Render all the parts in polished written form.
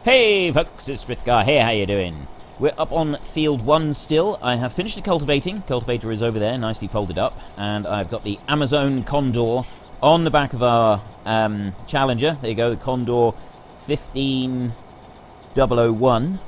Hey folks, it's Frithgar here, how you doing? We're up on field 1 still. I have finished the cultivating. Cultivator is over there, nicely folded up. And I've got the Amazon Condor on the back of our Challenger. There you go, the Condor 15001.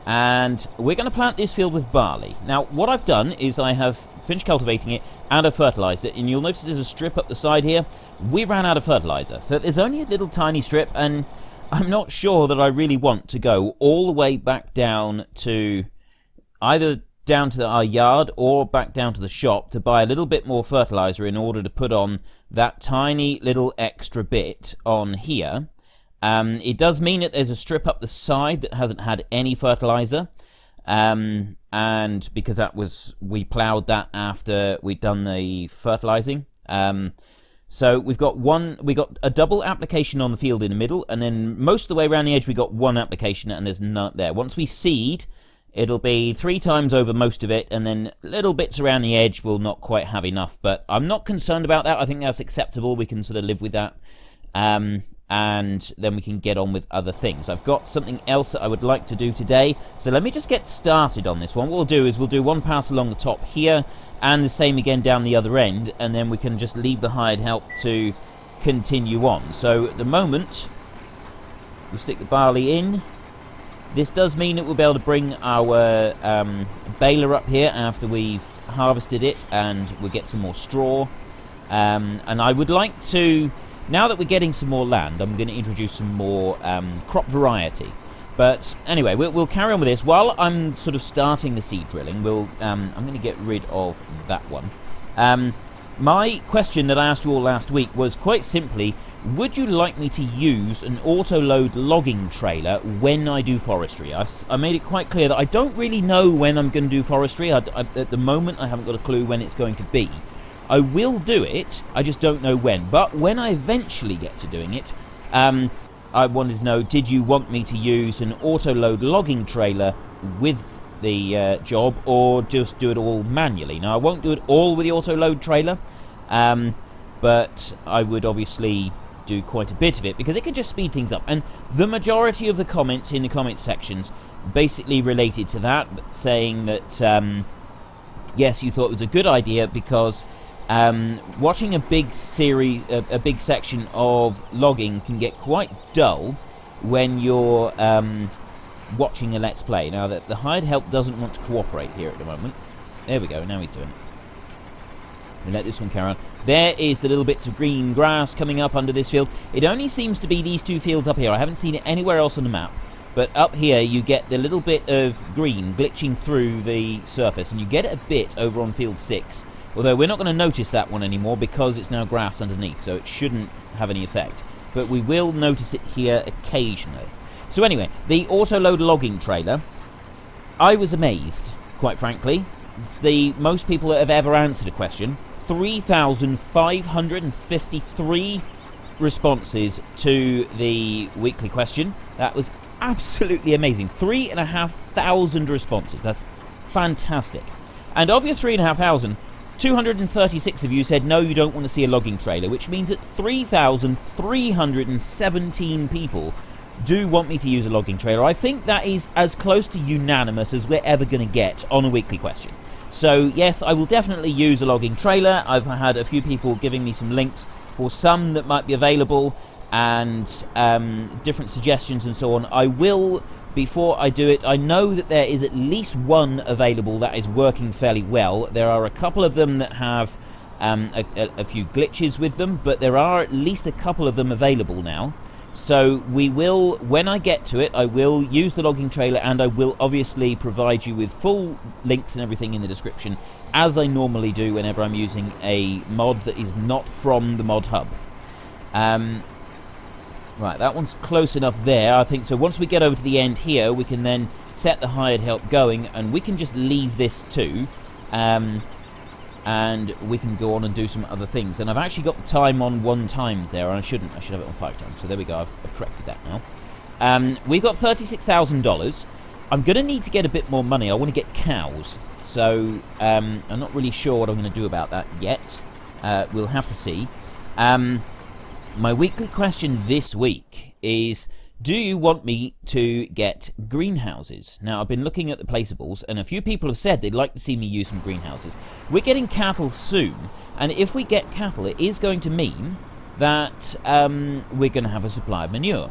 And we're going to plant this field with barley. Now, what I've done is I have finished cultivating it and I've fertilised it. And you'll notice there's a strip up the side here. We ran out of fertiliser. So there's only a little tiny strip, and I'm not sure that I really want to go all the way back down to either down to our yard or back down to the shop to buy a little bit more fertiliser in order to put on that tiny little extra bit on here. It does mean that there's a strip up the side that hasn't had any fertiliser, and because we ploughed that after we'd done the fertilising. So we've got a double application on the field in the middle, and then most of the way around the edge we got one application, and there's none there. Once we seed, it'll be 3 times over most of it, and then little bits around the edge will not quite have enough. But I'm not concerned about that. I think that's acceptable. We can sort of live with that. And then we can get on with other things. I've got something else that I would like to do today, so let me just get started on this one. What we'll do is we'll do one pass along the top here, and the same again down the other end, and then we can just leave the hired help to continue on. So at the moment, we'll stick the barley in. This does mean that we'll be able to bring our baler up here after we've harvested it, and we'll get some more straw. And I would like to, now that we're getting some more land, I'm going to introduce some more crop variety. But anyway, we'll carry on with this. While I'm sort of starting the seed drilling, I'm going to get rid of that one. My question that I asked you all last week was quite simply, would you like me to use an auto-load logging trailer when I do forestry? I made it quite clear that I don't really know when I'm going to do forestry. At the moment, I haven't got a clue when it's going to be. I will do it, I just don't know when. But when I eventually get to doing it, I wanted to know, did you want me to use an auto-load logging trailer with the job, or just do it all manually? Now, I won't do it all with the auto-load trailer, but I would obviously do quite a bit of it, because it can just speed things up. And the majority of the comments in the comment sections basically related to that, saying that, yes, you thought it was a good idea because watching a big section of logging can get quite dull when you're watching a Let's Play. Now, that the hired help doesn't want to cooperate here at the moment. There we go, now he's doing it. We'll let this one carry on. There is the little bits of green grass coming up under this field. It only seems to be these 2 fields up here. I haven't seen it anywhere else on the map. But up here you get the little bit of green glitching through the surface, and you get it a bit over on field 6. Although we're not going to notice that one anymore because it's now grass underneath, so it shouldn't have any effect. But we will notice it here occasionally. So anyway, the auto-load logging trailer, I was amazed, quite frankly. It's the most people that have ever answered a question. 3,553 responses to the weekly question. That was absolutely amazing. 3,500 responses. That's fantastic. And of your 3,500, 236 of you said no, you don't want to see a logging trailer, which means that 3,317 people do want me to use a logging trailer. I think that is as close to unanimous as we're ever going to get on a weekly question. So yes, I will definitely use a logging trailer. I've had a few people giving me some links for some that might be available, and different suggestions and so on. I will, before I do it, I know that there is at least one available that is working fairly well. There are a couple of them that have a few glitches with them, but there are at least a couple of them available now. So we will, when I get to it, I will use the logging trailer, and I will obviously provide you with full links and everything in the description, as I normally do whenever I'm using a mod that is not from the mod hub. Right, that one's close enough there, I think. So once we get over to the end here, we can then set the hired help going, and we can just leave this too, and we can go on and do some other things. And I've actually got the time on 1 times there, and I should have it on 5 times. So there we go, I've corrected that now. We've got $36,000. I'm going to need to get a bit more money. I want to get cows, so I'm not really sure what I'm going to do about that yet. We'll have to see. My weekly question this week is, do you want me to get greenhouses? Now, I've been looking at the placeables, and a few people have said they'd like to see me use some greenhouses. We're getting cattle soon, and if we get cattle, it is going to mean that we're going to have a supply of manure.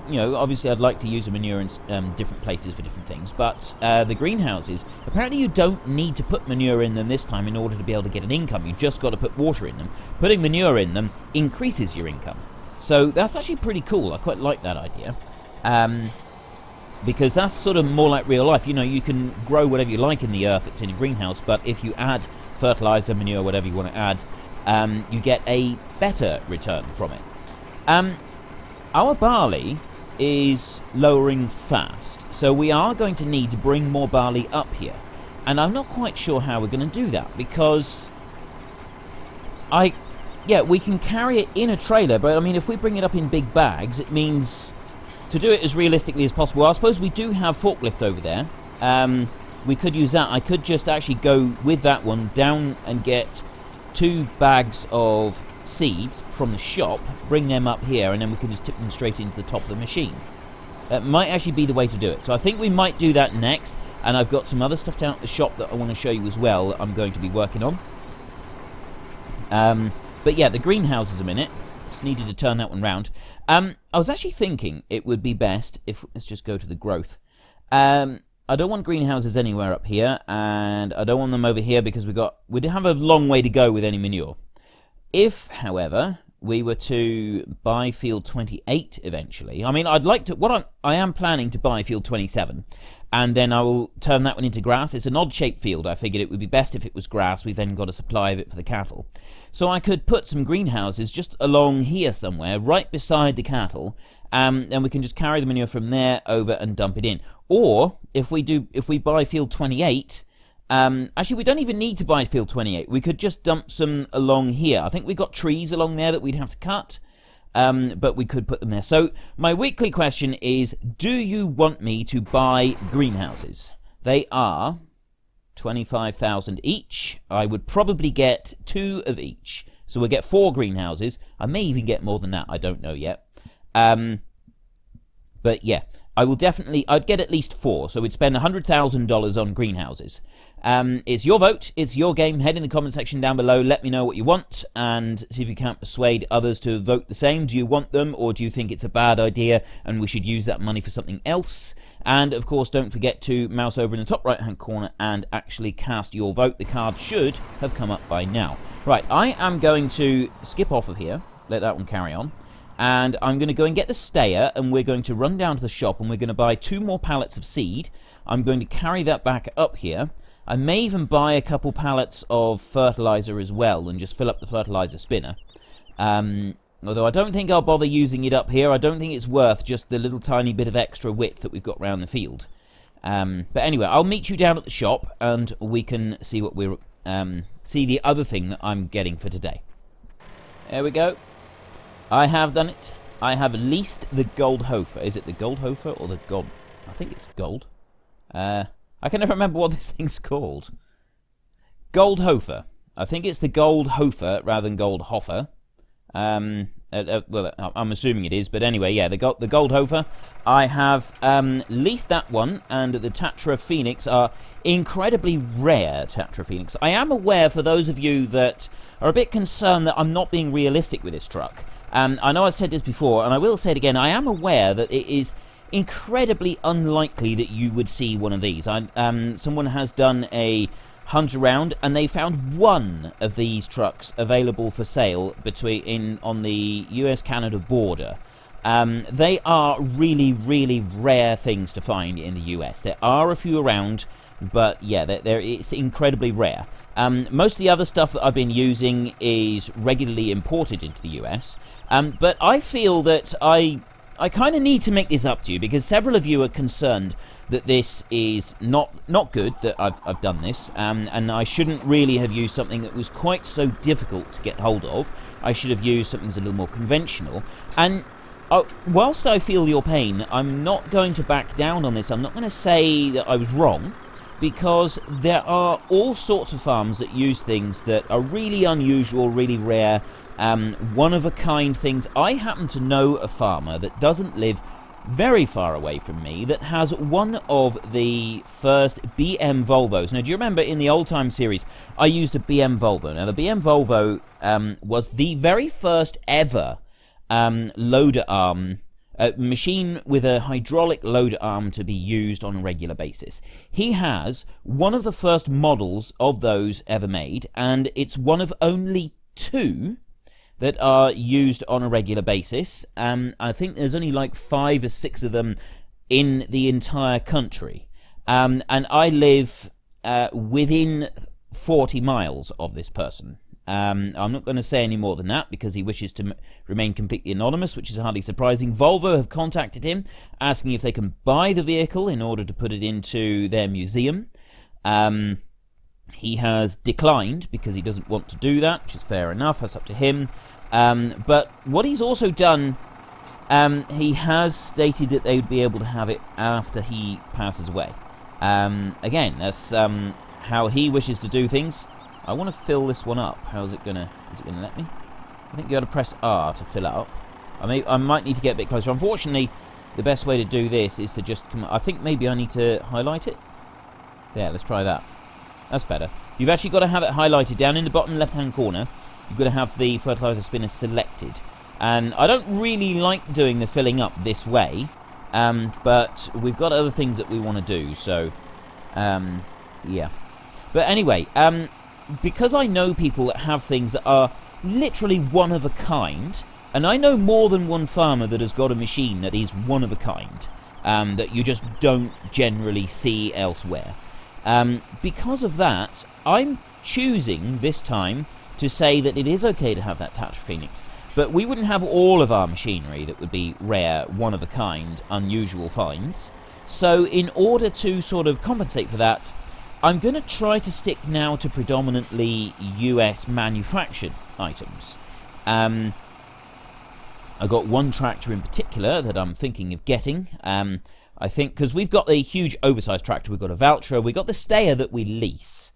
Obviously I'd like to use a manure in different places for different things, but the greenhouses, apparently you don't need to put manure in them this time in order to be able to get an income. You just got to put water in them. Putting manure in them increases your income. So that's actually pretty cool. I quite like that idea. Because that's sort of more like real life. You can grow whatever you like in the earth that's in a greenhouse, but if you add fertilizer, manure, whatever you want to add, you get a better return from it. Our barley is lowering fast, so we are going to need to bring more barley up here, and I'm not quite sure how we're going to do that, because we can carry it in a trailer, but I mean, if we bring it up in big bags, it means to do it as realistically as possible. I suppose we do have forklift over there. We could use that. I could just actually go with that one down and get 2 bags of seeds from the shop, bring them up here, and then we can just tip them straight into the top of the machine. That might actually be the way to do it. So I think we might do that next, and I've got some other stuff down at the shop that I want to show you as well that I'm going to be working on. But yeah, the greenhouses a minute. Just needed to turn that one round. I was actually thinking it would be best if, let's just go to the growth. I don't want greenhouses anywhere up here, and I don't want them over here because we'd have a long way to go with any manure. If, however, we were to buy field 28 eventually, I mean, I'd like to, I am planning to buy field 27, and then I will turn that one into grass. It's an odd-shaped field. I figured it would be best if it was grass. We've then got a supply of it for the cattle. So I could put some greenhouses just along here somewhere, right beside the cattle, and we can just carry the manure from there over and dump it in. Or, if we buy field 28, actually, we don't even need to buy field 28. We could just dump some along here. I think we've got trees along there that we'd have to cut, but we could put them there. So my weekly question is, do you want me to buy greenhouses? They are 25,000 each. I would probably get 2 of each. So we'll get 4 greenhouses. I may even get more than that. I don't know yet. But yeah, I'd get at least 4. So we'd spend $100,000 on greenhouses. It's your vote, it's your game. Head in the comment section down below, let me know what you want, and see if you can't persuade others to vote the same. Do you want them, or do you think it's a bad idea and we should use that money for something else? And of course, don't forget to mouse over in the top right hand corner and actually cast your vote. The card should have come up by now. Right, I am going to skip off of here, let that one carry on, and I'm going to go and get the stayer, and we're going to run down to the shop, and we're going to buy 2 more pallets of seed. I'm going to carry that back up here. I may even buy a couple pallets of fertilizer as well and just fill up the fertilizer spinner. Although I don't think I'll bother using it up here. I don't think it's worth just the little tiny bit of extra width that we've got around the field. But anyway, I'll meet you down at the shop and we can see what we're see the other thing that I'm getting for today. There we go. I have done it. I have leased the Goldhofer. Is it the Goldhofer or the Gold? I think it's Gold. I can never remember what this thing's called. Goldhofer. I think it's the Goldhofer rather than Goldhofer. Well, I'm assuming it is, but anyway, yeah, the Goldhofer. I have leased that one, and the Tatra Phoenix are incredibly rare Tatra Phoenix. I am aware, for those of you that are a bit concerned that I'm not being realistic with this truck. I know I've said this before, and I will say it again. I am aware that it is incredibly unlikely that you would see one of these. Someone has done a hunt around and they found one of these trucks available for sale on the US-Canada border. They are really, really rare things to find in the US. There are a few around, but yeah, it's incredibly rare. Most of the other stuff that I've been using is regularly imported into the US, but I feel that I kind of need to make this up to you, because several of you are concerned that this is not good, that I've done this, and I shouldn't really have used something that was quite so difficult to get hold of. I should have used something that's a little more conventional. And whilst I feel your pain, I'm not going to back down on this. I'm not going to say that I was wrong, because there are all sorts of farms that use things that are really unusual, really rare, one-of-a-kind things. I happen to know a farmer that doesn't live very far away from me that has one of the first BM Volvos. Now, do you remember in the old time series, I used a BM Volvo. Now, the BM Volvo was the very first ever loader arm, machine with a hydraulic loader arm to be used on a regular basis. He has one of the first models of those ever made, and it's one of only 2 that are used on a regular basis. I think there's only like 5 or 6 of them in the entire country. And I live within 40 miles of this person. I'm not going to say any more than that because he wishes to remain completely anonymous, which is hardly surprising. Volvo have contacted him asking if they can buy the vehicle in order to put it into their museum. He has declined because he doesn't want to do that, which is fair enough. That's up to him. But what he's also done, he has stated that they would be able to have it after he passes away. Again, that's how he wishes to do things. I want to fill this one up. Is it gonna let me? I think you got to press R to fill it up. I might need to get a bit closer. Unfortunately, the best way to do this is to just come. I think maybe I need to highlight it. Yeah, let's try that. That's better. You've actually got to have it highlighted down in the bottom left-hand corner. You've got to have the fertilizer spinner selected. And I don't really like doing the filling up this way, but we've got other things that we want to do, so, yeah. But anyway, because I know people that have things that are literally one of a kind, and I know more than one farmer that has got a machine that is one of a kind, that you just don't generally see elsewhere. Because of that, I'm choosing this time to say that it is okay to have that Tatra Phoenix, but we wouldn't have all of our machinery that would be rare, one of a kind, unusual finds. So in order to sort of compensate for that, I'm going to try to stick now to predominantly US manufactured items. I got one tractor in particular that I'm thinking of getting. I think because we've got a huge oversized tractor, we've got a Valtra, we've got the Stayer that we lease.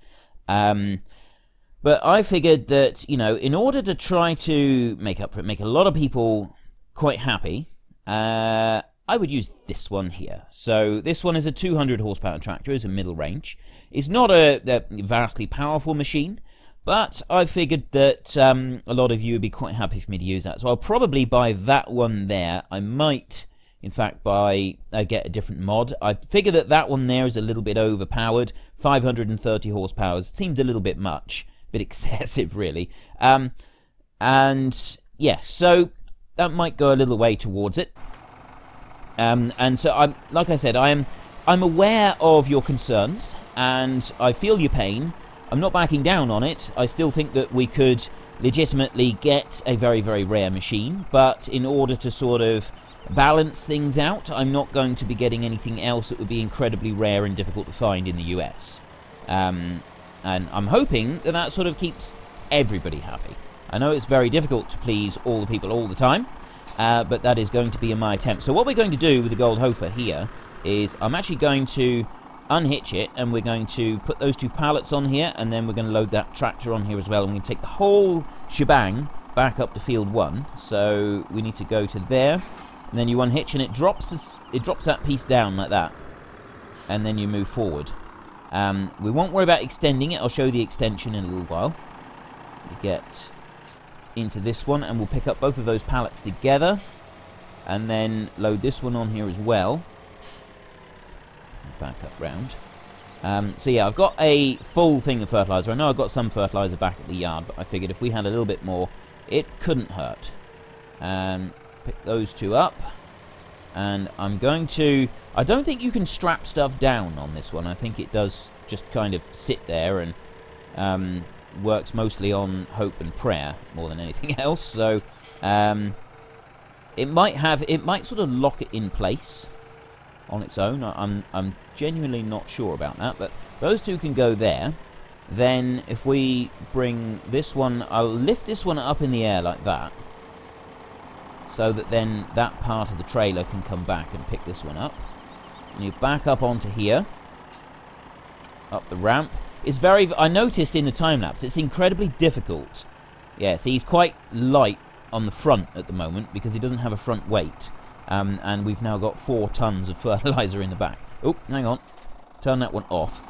But I figured that, you know, in order to try to make up for it, make a lot of people quite happy, I would use this one here. So this one is a 200 horsepower tractor, it's a middle range. It's not a vastly powerful machine, but I figured that a lot of you would be quite happy for me to use that. So I'll probably buy that one there. I might, in fact, get a different mod. I figure that that one there is a little bit overpowered. 530 horsepower. It seems a little bit much. A bit excessive, really. And, yeah, so that might go a little way towards it. And so, like I said, I'm aware of your concerns, and I feel your pain. I'm not backing down on it. I still think that we could legitimately get a very, very rare machine, but in order to sort of balance things out, I'm not going to be getting anything else that would be incredibly rare and difficult to find in the US. And I'm hoping that that sort of keeps everybody happy. I know it's very difficult to please all the people all the time, but that is going to be my attempt. So what we're going to do with the Goldhofer here is I'm actually going to unhitch it, and we're going to put those 2 pallets on here, and then we're going to load that tractor on here as well, and we can take the whole shebang back up to field 1. So we need to go to there, and then you unhitch, and it drops that piece down like that, and then you move forward. We won't worry about extending it. I'll show you the extension in a little while. We get into this one, and we'll pick up both of those pallets together, and then load this one on here as well. Back up round. So yeah, I've got a full thing of fertilizer. I know I've got some fertilizer back at the yard, but I figured if we had a little bit more, it couldn't hurt. Pick those 2 up, and I'm going to... I don't think you can strap stuff down on this one. I think it does just kind of sit there and works mostly on hope and prayer more than anything else. So it might sort of lock it in place on its own. I'm genuinely not sure about that, but those 2 can go there. Then if we bring this one, I'll lift this one up in the air like that, so that then that part of the trailer can come back and pick this one up. And you back up onto here, up the ramp. It's I noticed in the time lapse, it's incredibly difficult Yeah, see, he's quite light on the front at the moment because he doesn't have a front weight. And we've now got 4 tons of fertilizer in the back. Oh, hang on. Turn that one off.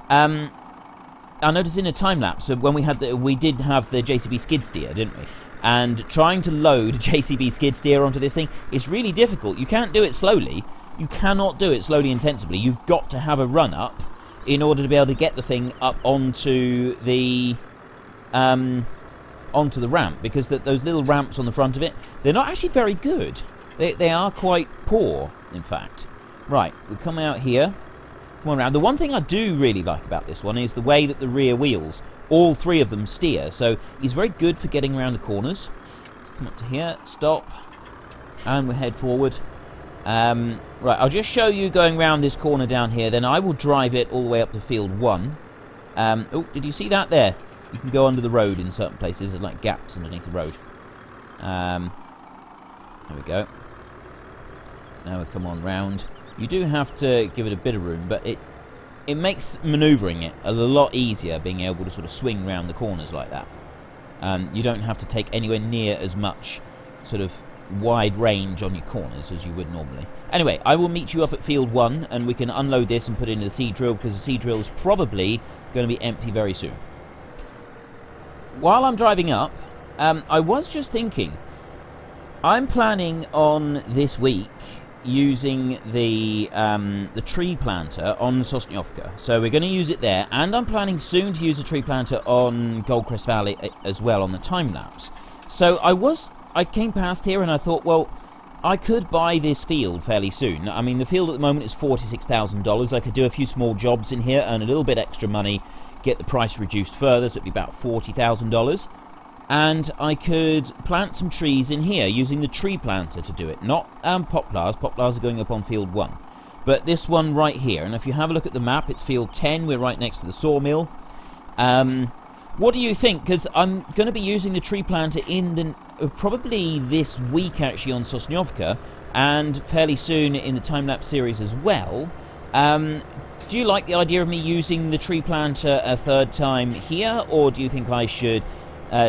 I noticed in a time lapse, so when we did have the JCB skid steer, didn't we? And trying to load a JCB skid steer onto this thing is really difficult. You can't do it slowly. You cannot do it slowly and sensibly. You've got to have a run up in order to be able to get the thing up onto the ramp, because those little ramps on the front of it, they're not actually very good. They are quite poor, in fact. Right, we come out here. Come on around. The one thing I do really like about this one is the way that the rear wheels, all 3 of them, steer. So he's very good for getting around the corners. Let's come up to here, stop, and we'll head forward. Right, I'll just show you going around this corner down here, then I will drive it all the way up to field 1. Oh, did you see that there? You can go under the road in certain places. There's like gaps underneath the road. There we go. Now we come on round. You do have to give it a bit of room, but it makes manoeuvring it a lot easier, being able to sort of swing round the corners like that. You don't have to take anywhere near as much sort of wide range on your corners as you would normally. Anyway, I will meet you up at field 1, and we can unload this and put it into the seed drill, because the seed drill is probably going to be empty very soon. While I'm driving up, I was just thinking, I'm planning on this week using the tree planter on Sosniovka. So we're going to use it there, and I'm planning soon to use a tree planter on Goldcrest Valley as well on the time-lapse. So I came past here and I thought, well, I could buy this field fairly soon. I mean, the field at the moment is $46,000. I could do a few small jobs in here, earn a little bit extra money, get the price reduced further, so it'd be about $40,000. And I could plant some trees in here using the tree planter to do it. Not poplars. Poplars are going up on field 1. But this one right here. And if you have a look at the map, it's field 10. We're right next to the sawmill. What do you think? Because I'm going to be using the tree planter in probably this week, actually, on Sosniovka. And fairly soon in the time-lapse series as well. Do you like the idea of me using the tree planter a 3rd time here? Or do you think I should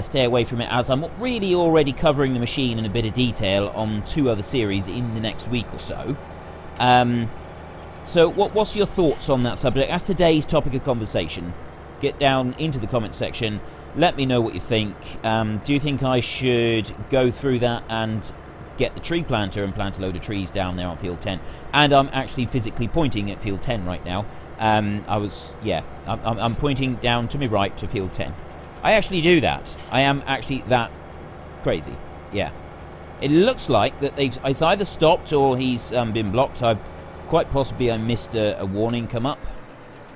stay away from it, as I'm really already covering the machine in a bit of detail on 2 other series in the next week or so? So what's your thoughts on that subject? That's today's topic of conversation. Get down into the comments section. Let me know what you think. Do you think I should go through that and get the tree planter and plant a load of trees down there on field 10? And I'm actually physically pointing at field 10 right now. I'm pointing down to my right to field 10. I actually do that. I am actually that crazy. Yeah. It looks like that it's either stopped or he's been blocked. Quite possibly I missed a warning come up.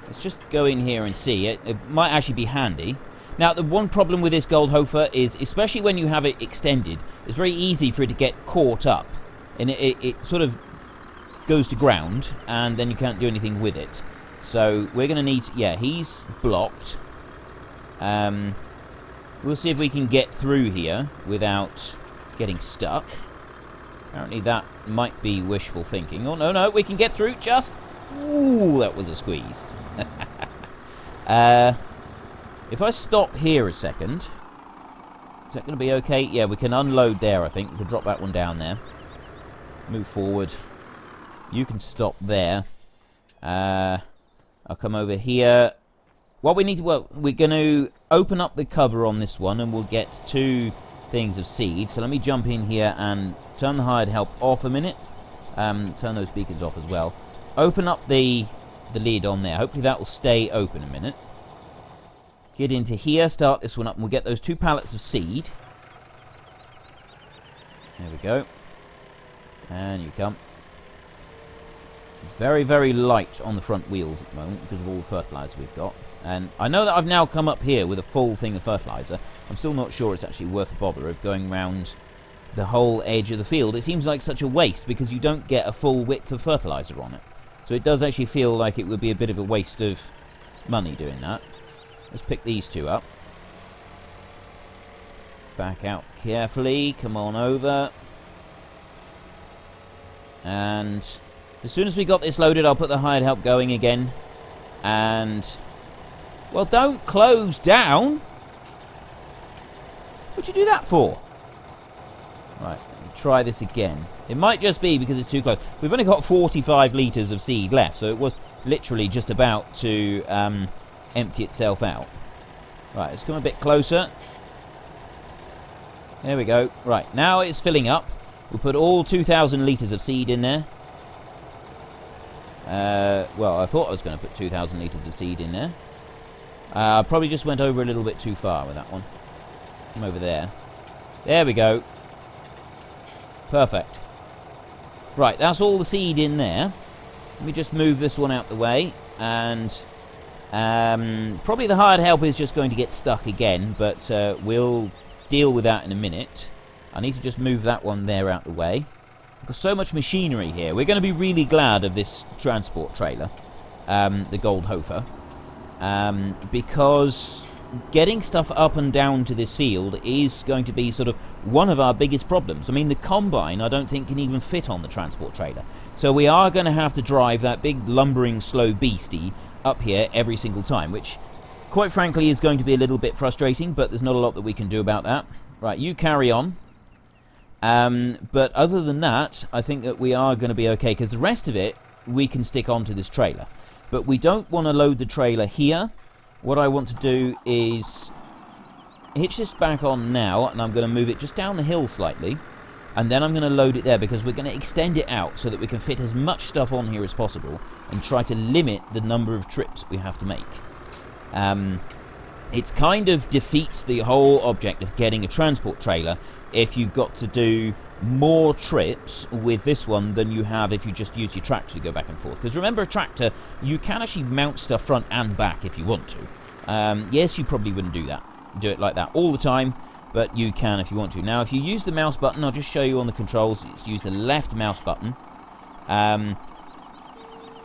Let's just go in here and see. It might actually be handy. Now, the one problem with this Goldhofer is, especially when you have it extended, it's very easy for it to get caught up. And it sort of goes to ground, and then you can't do anything with it. So we're going to need... Yeah, he's blocked. We'll see if we can get through here without getting stuck. Apparently that might be wishful thinking. Oh, no, we can get through just... Ooh, that was a squeeze. If I stop here a second, is that going to be okay? Yeah, we can unload there, I think. We can drop that one down there. Move forward. You can stop there. I'll come over here. What we need to... Well, we're going to open up the cover on this one, and we'll get 2 things of seed. So let me jump in here and turn the hired help off a minute. Turn those beacons off as well. Open up the lid on there. Hopefully that will stay open a minute. Get into here, start this one up, and we'll get those 2 pallets of seed. There we go. And you come. It's very, very light on the front wheels at the moment because of all the fertilizer we've got. And I know that I've now come up here with a full thing of fertilizer. I'm still not sure it's actually worth the bother of going round the whole edge of the field. It seems like such a waste because you don't get a full width of fertilizer on it. So it does actually feel like it would be a bit of a waste of money doing that. Let's pick these 2 up. Back out carefully. Come on over. And as soon as we got this loaded, I'll put the hired help going again. And... Well, don't close down. What'd you do that for? Right, try this again. It might just be because it's too close. We've only got 45 litres of seed left, so it was literally just about to empty itself out. Right, let's come a bit closer. There we go. Right, now it's filling up. We'll put all 2,000 litres of seed in there. Well, I thought I was going to put 2,000 litres of seed in there. I probably just went over a little bit too far with that one. Come over there. There we go. Perfect. Right, that's all the seed in there. Let me just move this one out the way. And probably the hired help is just going to get stuck again, but we'll deal with that in a minute. I need to just move that one there out the way. We've got so much machinery here. We're going to be really glad of this transport trailer, the Goldhofer, because getting stuff up and down to this field is going to be sort of one of our biggest problems. I mean, the combine, I don't think, can even fit on the transport trailer. So we are going to have to drive that big lumbering slow beastie up here every single time, which, quite frankly, is going to be a little bit frustrating, but there's not a lot that we can do about that. Right, you carry on. But other than that, I think that we are going to be okay, because the rest of it we can stick onto this trailer. But we don't want to load the trailer here. What I want to do is hitch this back on now, and I'm going to move it just down the hill slightly, and then I'm going to load it there, because we're going to extend it out so that we can fit as much stuff on here as possible and try to limit the number of trips we have to make. It kind of defeats the whole object of getting a transport trailer if you've got to do more trips with this one than you have if you just use your tractor to go back and forth. Because remember, a tractor, you can actually mount stuff front and back if you want to. Yes, you probably wouldn't do it like that all the time, but you can if you want to. Now, if you use the mouse button, I'll just show you on the controls. It's use the left mouse button,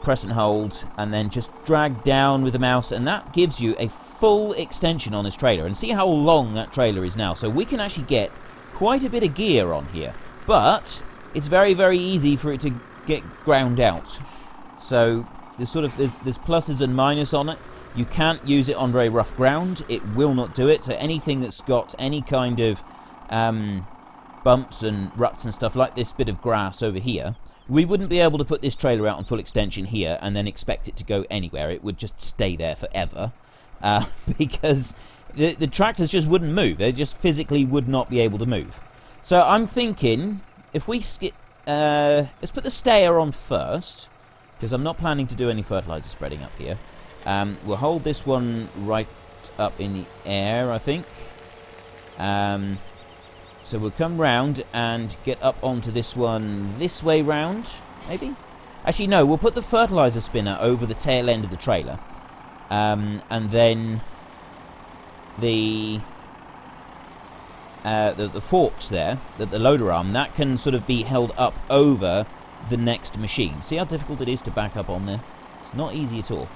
press and hold, and then just drag down with the mouse, and that gives you a full extension on this trailer. And see how long that trailer is now. So we can actually get quite a bit of gear on here, but it's very, very easy for it to get ground out. So there's pluses and minuses on it. You can't use it on very rough ground. It will not do it. So anything that's got any kind of bumps and ruts and stuff, like this bit of grass over here, we wouldn't be able to put this trailer out on full extension here and then expect it to go anywhere. It would just stay there forever, because the tractors just wouldn't move. They just physically would not be able to move. So I'm thinking, if we skip, let's put the stayer on first, because I'm not planning to do any fertilizer spreading up here. We'll hold this one right up in the air, I think. So we'll come round and get up onto this one this way round, maybe? Actually, no, we'll put the fertilizer spinner over the tail end of the trailer. And then the forks there, the loader arm, that can sort of be held up over the next machine. See how difficult it is to back up on there? It's not easy at all.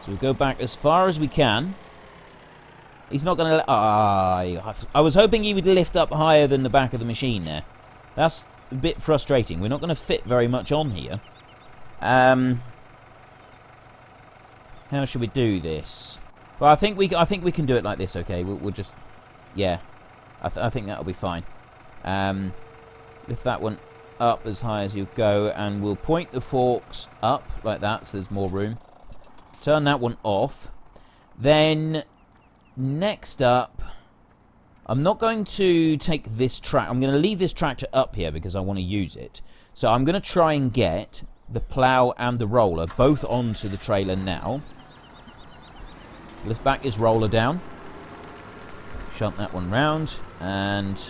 So we'll go back as far as we can. He's not going to... I was hoping he would lift up higher than the back of the machine there. That's a bit frustrating. We're not going to fit very much on here. How should we do this? Well, I think we can do it like this, okay? We'll just... Yeah. I think that'll be fine. Lift that one up as high as you go, and we'll point the forks up like that, so there's more room. Turn that one off. Then... Next up, I'm not going to take this track. I'm going to leave this tractor up here because I want to use it. So I'm going to try and get the plough and the roller both onto the trailer now. Let's back this roller down. Shunt that one round. And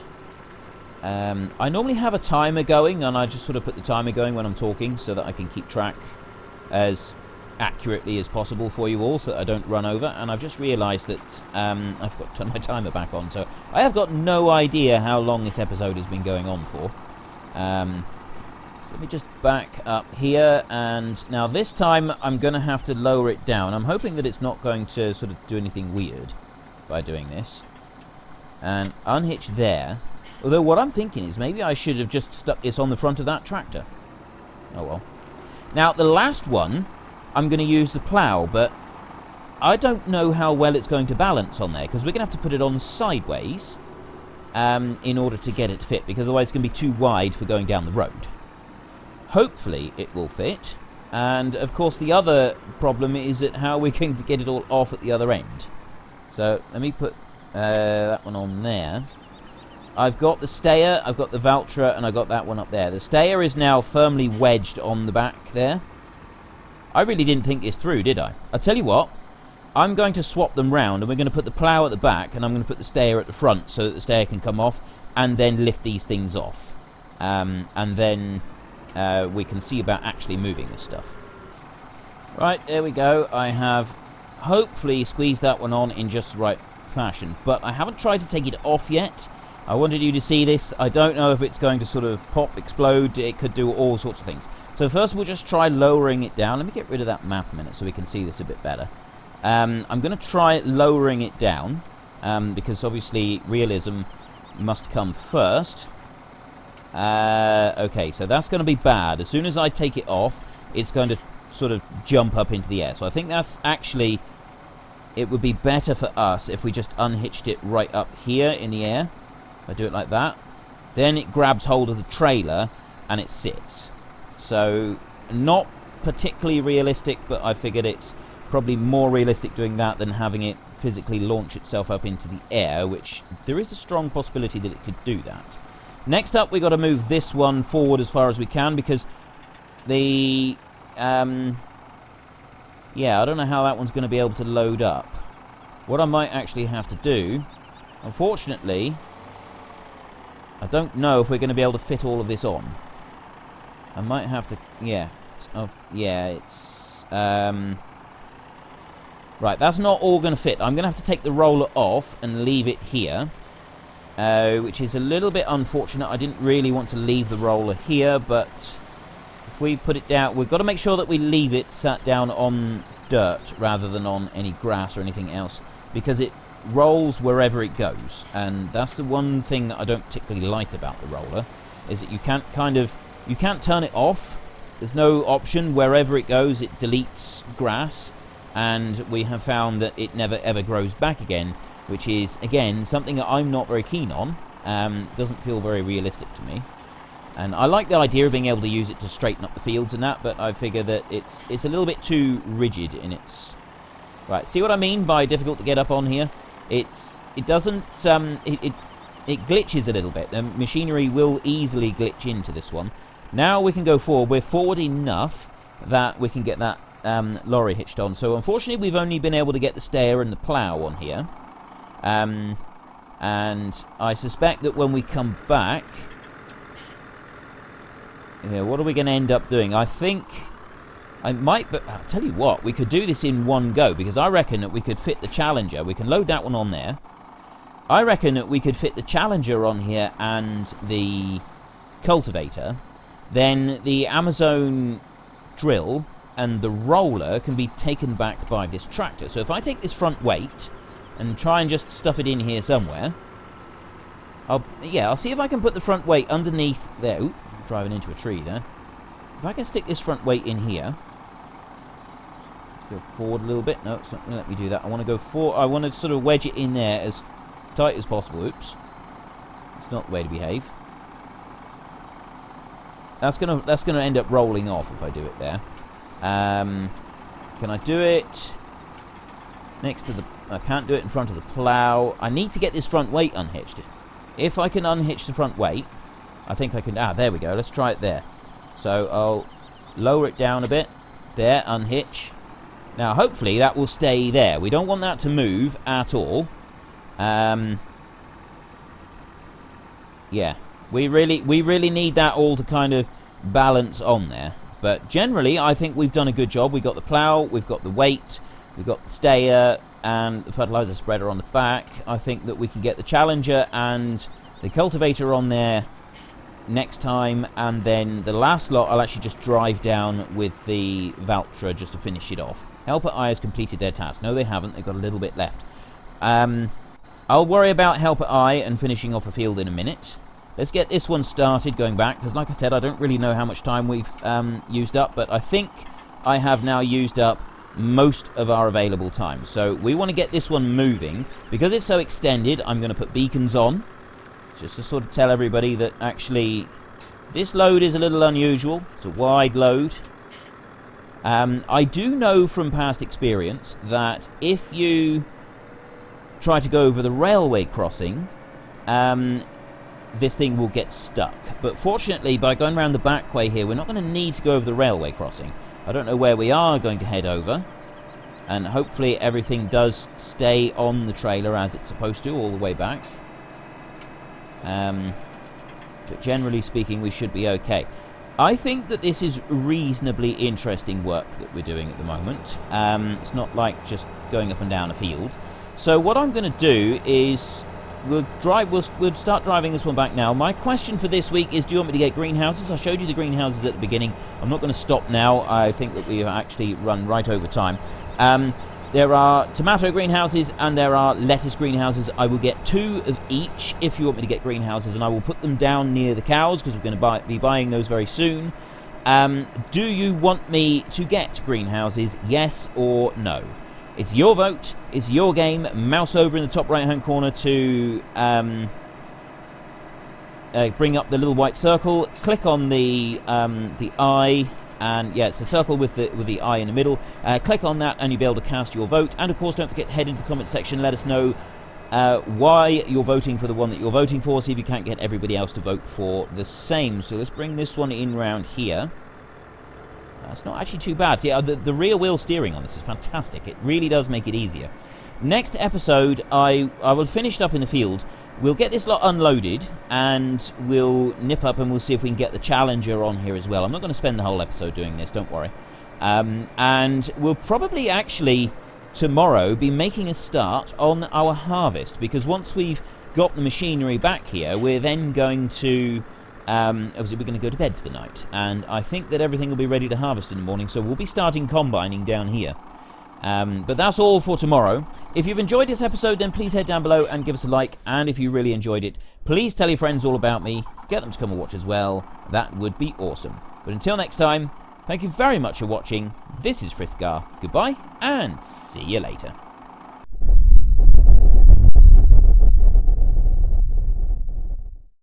I normally have a timer going, and I just sort of put the timer going when I'm talking so that I can keep track as accurately as possible for you all, so that I don't run over. And I've just realised that I've got to turn my timer back on, so I have got no idea how long this episode has been going on for. So let me just back up here, and now this time I'm going to have to lower it down. I'm hoping that it's not going to sort of do anything weird by doing this. And unhitch there. Although what I'm thinking is maybe I should have just stuck this on the front of that tractor. Oh well. Now the last one, I'm going to use the plough, but I don't know how well it's going to balance on there, because we're going to have to put it on sideways, in order to get it to fit, because otherwise it's going to be too wide for going down the road. Hopefully it will fit, and of course the other problem is that how we're going to get it all off at the other end. So let me put that one on there. I've got the stayer, I've got the Valtra, and I've got that one up there. The stayer is now firmly wedged on the back there. I really didn't think this through, did I? I'll tell you what, I'm going to swap them round, and we're going to put the plough at the back, and I'm going to put the stayer at the front so that the stayer can come off, and then lift these things off. And then we can see about actually moving this stuff. Right, there we go. I have hopefully squeezed that one on in just the right fashion, but I haven't tried to take it off yet. I wanted you to see this. I don't know if it's going to sort of pop, explode. It could do all sorts of things. So first we'll just try lowering it down. Let me get rid of that map a minute so we can see this a bit better. I'm going to try lowering it down, because obviously realism must come first. Okay, so that's going to be bad. As soon as I take it off, it's going to sort of jump up into the air. So I think that's actually... It would be better for us if we just unhitched it right up here in the air. If I do it like that, then it grabs hold of the trailer and it sits. So not particularly realistic, but I figured it's probably more realistic doing that than having it physically launch itself up into the air, which there is a strong possibility that it could do that. Next up, we've got to move this one forward as far as we can, because the... yeah, I don't know how that one's going to be able to load up. What I might actually have to do, unfortunately, I don't know if we're going to be able to fit all of this on. I might have to... Yeah. Yeah, it's... Right, that's not all going to fit. I'm going to have to take the roller off and leave it here, which is a little bit unfortunate. I didn't really want to leave the roller here, but if we put it down... We've got to make sure that we leave it sat down on dirt rather than on any grass or anything else, because it rolls wherever it goes, and that's the one thing that I don't particularly like about the roller, is that you can't you can't turn it off. There's no option. Wherever it goes, it deletes grass, and we have found that it never ever grows back again, which is again something that I'm not very keen on. Doesn't feel very realistic to me, and I like the idea of being able to use it to straighten up the fields and that, but I figure that it's a little bit too rigid in its... Right, see what I mean by difficult to get up on here? It doesn't it glitches a little bit. The machinery will easily glitch into this one. Now we can go forward. We're forward enough that we can get that lorry hitched on. So unfortunately we've only been able to get the stayer and the plough on here. And I suspect that when we come back... Yeah, what are we going to end up doing? I think... I might, but I'll tell you what, we could do this in one go, because I reckon that we could fit the Challenger. We can load that one on there. I reckon that we could fit the Challenger on here and the cultivator. Then the Amazon drill and the roller can be taken back by this tractor. So if I take this front weight and try and just stuff it in here somewhere, I'll see if I can put the front weight underneath there. Oop, driving into a tree there. If I can stick this front weight in here, go forward a little bit. No, it's not going to let me do that. I want to go forward. I want to sort of wedge it in there as tight as possible. Oops, it's not the way to behave. That's gonna end up rolling off if I do it there. Can I do it next to the... I can't do it in front of the plough. I need to get this front weight unhitched. If I can unhitch the front weight, I think I can... Ah, there we go. Let's try it there. So I'll lower it down a bit. There, unhitch. Now, hopefully that will stay there. We don't want that to move at all. Yeah, we really need that all to kind of balance on there. But generally, I think we've done a good job. We've got the plough, we've got the weight, we've got the stayer, and the fertilizer spreader on the back. I think that we can get the Challenger and the cultivator on there next time, and then the last lot I'll actually just drive down with the Valtra just to finish it off. Helper Eye has completed their task. No, they haven't. They've got a little bit left. I'll worry about Helper Eye and finishing off the field in a minute. Let's get this one started going back, because like I said, I don't really know how much time we've used up, but I think I have now used up most of our available time. So we want to get this one moving. Because it's so extended, I'm going to put beacons on. just to sort of tell everybody that actually this load is a little unusual. It's a wide load. I do know from past experience that if you try to go over the railway crossing, this thing will get stuck. But fortunately, by going around the back way here, we're not going to need to go over the railway crossing. I don't know where we are going to head over, and hopefully everything does stay on the trailer as it's supposed to all the way back. But generally speaking, we should be okay. I think that this is reasonably interesting work that we're doing at the moment. It's not like just going up and down a field. So what I'm going to do is we'll start driving this one back now. My question for this week is, do you want me to get greenhouses? I showed you the greenhouses at the beginning. I'm not going to stop now. I think that we have actually run right over time. There are tomato greenhouses and there are lettuce greenhouses. I will get 2 of each if you want me to get greenhouses, and I will put them down near the cows because we're going to be buying those very soon. Do you want me to get greenhouses, yes or no? It's your vote, it's your game. Mouse over in the top right hand corner to bring up the little white circle. Click on the eye. And yeah, it's a circle with the eye in the middle. Click on that and you'll be able to cast your vote. And of course, don't forget to head into the comment section. Let us know why you're voting for the one that you're voting for. See if you can't get everybody else to vote for the same. So let's bring this one in round here. That's not actually too bad. See, the rear wheel steering on this is fantastic. It really does make it easier. Next episode, I will finish it up in the field. We'll get this lot unloaded, and we'll nip up and we'll see if we can get the Challenger on here as well. I'm not going to spend the whole episode doing this, don't worry. And we'll probably actually, tomorrow, be making a start on our harvest, because once we've got the machinery back here, we're then going to... obviously, we're going to go to bed for the night, and I think that everything will be ready to harvest in the morning, so we'll be starting combining down here. But that's all for tomorrow. If you've enjoyed this episode, then please head down below and give us a like. And if you really enjoyed it, please tell your friends all about me. Get them to come and watch as well. That would be awesome. But until next time, thank you very much for watching. This is Frithgar. Goodbye, and see you later.